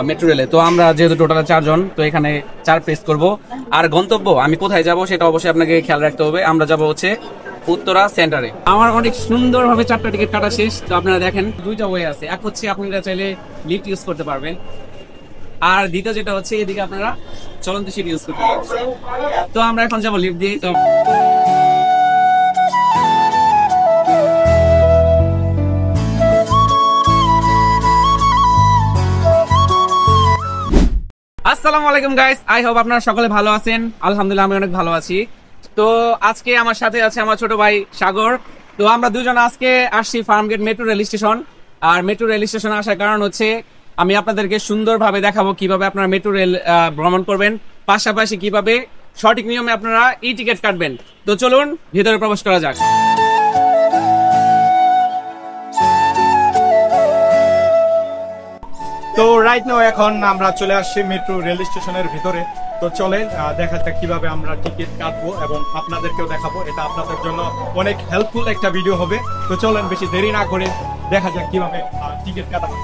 Metro রেলে। তো আমরা যেহেতু টোটাল 4 জন, তো এখানে 4 প্রেস করব। আর গন্তব্য আমি কোথায় যাব সেটা অবশ্যই আপনাকে খেয়াল রাখতে হবে। আমরা যাব হচ্ছে উত্তরা সেন্টারে। আমার অনেক সুন্দরভাবে 4টা টিকিট কাটা শেষ। তো আপনারা দেখেন 2টা ওয়ে আছে। এক হচ্ছে আপনারা চাইলে লিফট ইউজ করতে পারবেন, আর দ্বিতীয় যেটা হচ্ছে এদিকে আপনারা চলন্ত সিট ইউজ করতে পারবেন। তো আমরা এখন যাব লিফট দিয়ে। তো আসসালামু আলাইকুম গাইস, আই হোপ আপনারা সকলে ভালো আছেন। আলহামদুলিল্লাহ আমি অনেক ভালো আছি। তো আজকে আমার সাথে আছে আমার ছোট ভাই সাগর। তো আমরা দুজন আজকে আসছি ফার্মগেট মেট্রো রেল স্টেশন। আর মেট্রো রেল স্টেশনে আসার কারণ হচ্ছে আমি আপনাদেরকে সুন্দরভাবে দেখাবো কিভাবে আপনারা মেট্রো রেল ভ্রমণ করবেন, পাশাপাশি কিভাবে সঠিক নিয়মে আপনারা ই টিকিট কাটবেন। তো চলুন ভিতরে প্রবেশ করা যাক। তো রাইট নাও এখন আমরা চলে আসছি মেট্রো রেল স্টেশনের ভিতরে। তো চলেন দেখা যাক কিভাবে আমরা টিকিট কাটবো এবং আপনাদেরকেও দেখাবো। এটা আপনাদের জন্য অনেক হেল্পফুল একটা ভিডিও হবে। তো চলেন বেশি দেরি না করে দেখা যাক কিভাবে টিকিট কাটা হয়।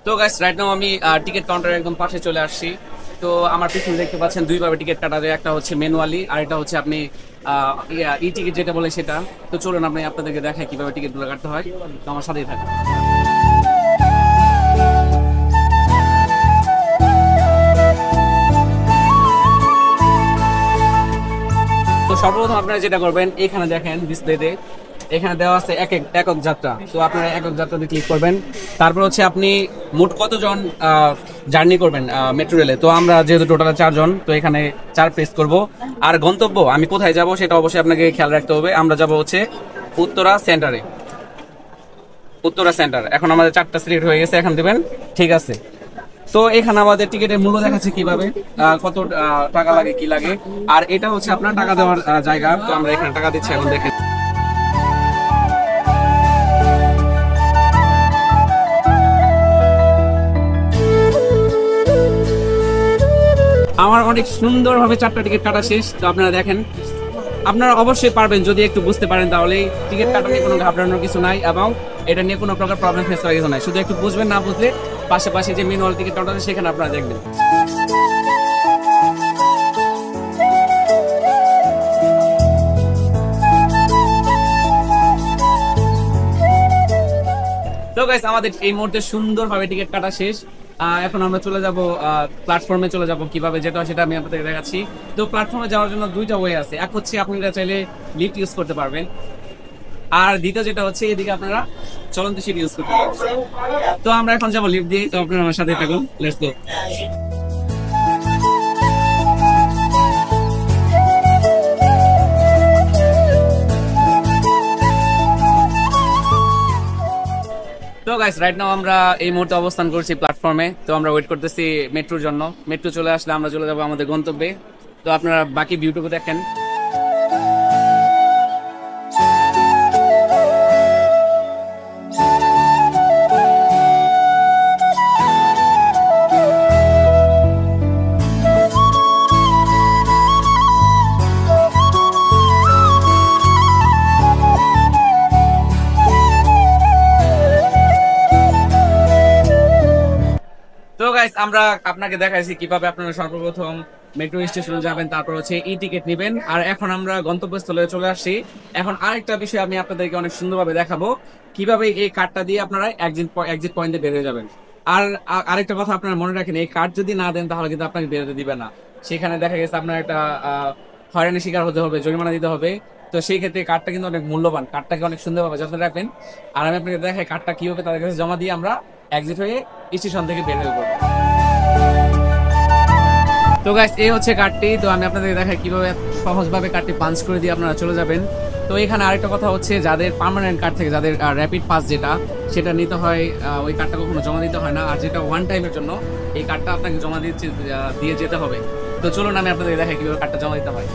তো গাইস রাইট নাও আমি টিকিট কাউন্টারের একদম পাশে চলে আসছি। তো আমার পিছনে দেখতে পাচ্ছেন দুইভাবে টিকিট কাটা যায়, একটা হচ্ছে ম্যানুয়ালি আর এটা হচ্ছে আপনি ই টিকিট যেটা বলে সেটা। তো চলুন আপনি আপনাদেরকে দেখাই কিভাবে টিকিটগুলো কাটতে হয়। তো আমার সাথেই থাকুন। তো সর্বপ্রথম আপনারা যেটা করবেন, এখানে দেখেন ডিসপ্লেতে এখানে দেওয়া আছে একক যাত্রা। তো আপনারা একক যাত্রাতে ক্লিক করবেন। তারপর হচ্ছে আপনি মোট কতজন জার্নি করবেন মেট্রো রেলে। তো আমরা যেহেতু টোটাল 4 জন, তো এখানে 4 প্রেস করব। আর গন্তব্য আমি কোথায় যাব সেটা অবশ্যই আপনাকে খেয়াল রাখতে হবে। আমরা যাব হচ্ছে উত্তরা সেন্টারে। উত্তরা সেন্টার। এখন আমাদের 4টা সিলেক্ট হয়ে গেছে, এখন দেবেন ঠিক আছে। তো এখানে আমাদের টিকিটের মূল্য দেখাচ্ছে কিভাবে কত টাকা লাগে কি লাগে। আর এটা হচ্ছে আপনার টাকা দেওয়ার জায়গা। তো আমরা এখানে টাকা দিচ্ছি, এখন দেখেন। আমার অনেক সুন্দরভাবে 4টা টিকিট কাটা শেষ। তো আপনারা দেখেন, আপনারা অবশ্যই পারবেন যদি একটু বুঝতে পারেন, তাহলে টিকিট কাটা নিয়ে কোনো ঘাবড়ানোর কিছু নাই এবং এটা নিয়ে কোনো প্রকার প্রবলেম ফেস করার কিছু নাই। শুধু একটু বুঝবেন, না বুঝলে পাশাপাশি যে ম্যানুয়াল টিকিট কাউন্টার আছে সেখানে আপনারা দেখবেন। তো গাইস আমাদের এই মুহূর্তে সুন্দরভাবে টিকিট কাটা শেষ। এখন আমরা চলে যাব প্ল্যাটফর্মে চলে যাব। কিভাবে যেটা সেটা আমি আপনাদের দেখাচ্ছি। তো প্ল্যাটফর্মে যাওয়ার জন্য 2টা ওয়ে আছে। এক হচ্ছে আপনারা চাইলে লিফট ইউজ করতে পারবেন, আর দ্বিতীয় যেটা হচ্ছে এদিকে আপনারা চলন্ত সিট ইউজ করতে পারবেন। তো আমরা এখন যাব লিফট দিয়ে। তো আপনারা আমার সাথে থাকুন, লেটস গো। তো গাইস রাইট নাও আমরা এই মুহূর্তে অবস্থান করছি প্ল্যাটফর্মে। তো আমরা ওয়েট করতেছি মেট্রোর জন্য। মেট্রো চলে আসলে আমরা চলে যাবো আমাদের গন্তব্যে। তো আপনারা বাকি ভিউটুকু দেখেন। তো গাইস আমরা আপনাকে দেখাইছি কিভাবে আপনারা সর্বপ্রথম মেট্রো স্টেশনে যাবেন, তারপর হচ্ছে ই টিকিট নেবেন। আর এখন আমরা গন্তব্যস্থলে চলে আসছি। এখন আরেকটা বিষয় আমি আপনাদেরকে অনেক সুন্দরভাবে দেখাবো কিভাবে এই কার্ডটা দিয়ে আপনারা এক্সিট পয়েন্টে বের হয়ে যাবেন। আর আরেকটা কথা আপনারা মনে রাখেন, এই কার্ড যদি না দেন তাহলে কিন্তু আপনাকে বেরোতে দিবে না। সেখানে দেখা গেছে আপনার একটা হয়রানির শিকার হতে হবে, জরিমানা দিতে হবে। তো সেই ক্ষেত্রে কার্ডটা কিন্তু অনেক মূল্যবান, কার্ডটাকে অনেক সুন্দরভাবে যত্ন রাখবেন। আর আমি আপনাকে দেখাই কার্ডটা কিভাবে তাদের কাছে জমা দিয়ে আমরা এক্সিট হয়ে স্টেশন থেকে বের হয়ে পড়বো। তো গাইস এই হচ্ছে কার্ডটি। তো আমি আপনাদেরকে দেখাই কিভাবে সহজভাবে কার্ডটি পাঞ্চ করে দিয়ে আপনারা চলে যাবেন। তো এখানে আরেকটা কথা হচ্ছে, যাদের পার্মানেন্ট কার্ড থেকে যাদের র্যাপিড পাস যেটা সেটা নিতে হয়, ওই কার্ডটা কখনো জমা দিতে হয় না। আর যেটা ওয়ান টাইমের জন্য এই কার্ডটা আপনাকে জমা দিয়ে যেতে হবে। তো চলুন আমি আপনাদের দেখাই কিভাবে কার্ডটা জমা দিতে হয়।